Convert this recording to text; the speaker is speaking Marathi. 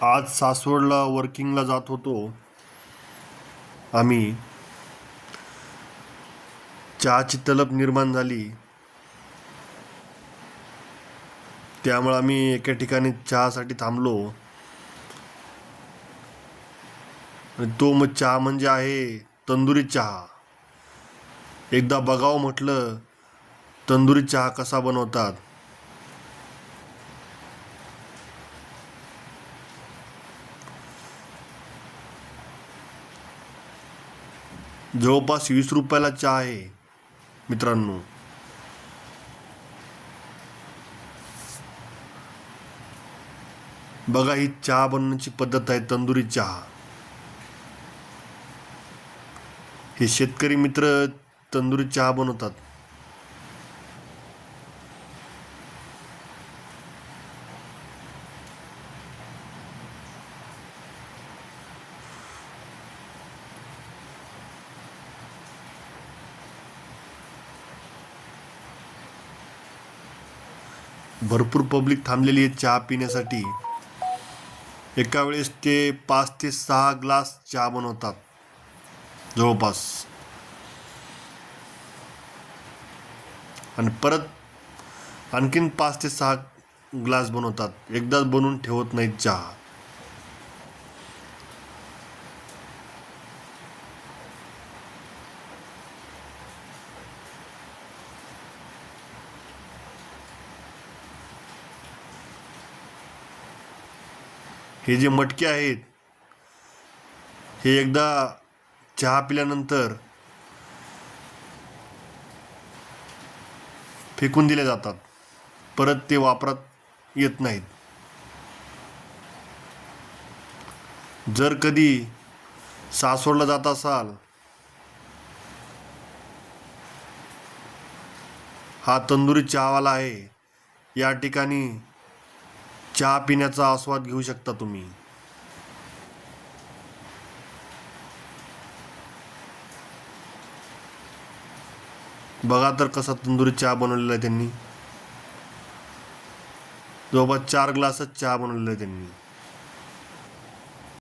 आज सासवडला वर्किंगला जात होतो आम्ही. चहाची तलब निर्माण झाली, त्यामुळे आम्ही एका ठिकाणी चहासाठी थांबलो. आणि तो मग चहा म्हणजे आहे तंदुरी चहा. एकदा बघावं म्हटलं तंदुरी चहा कसा बनवतात. जवळपास 20 रुपयाला चहा आहे मित्रांनो. बघा, ही चहा बनवण्याची पद्धत आहे तंदुरी चहा. हे शेतकरी मित्र तंदुरी चहा बनवतात. भरपूर पब्लिक थांबलेली आहे चहा पिण्यासाठी. एका वेळेस ते 5 ते 6 ग्लास चहा बनवतात जवळपास. आणि परत आणखीन 5 ते 6 ग्लास बनवतात. एकदाच बनवून ठेवत नाहीत चहा. हे जे मटके आहेत, हे एकदा चहा पिल्यानंतर फेकून दिले जातात. परत ते वापरात येत नाहीत. जर कधी सासवडला जात असाल, हा तंदुरी चहावाला आहे. या ठिकाणी चहा पिण्याचा आस्वाद घेऊ शकता तुम्ही. बघा तर कसा तंदुरी चहा बनवलेला आहे त्यांनी. जवळपास 4 ग्लासच चहा बनवलेला आहे त्यांनी.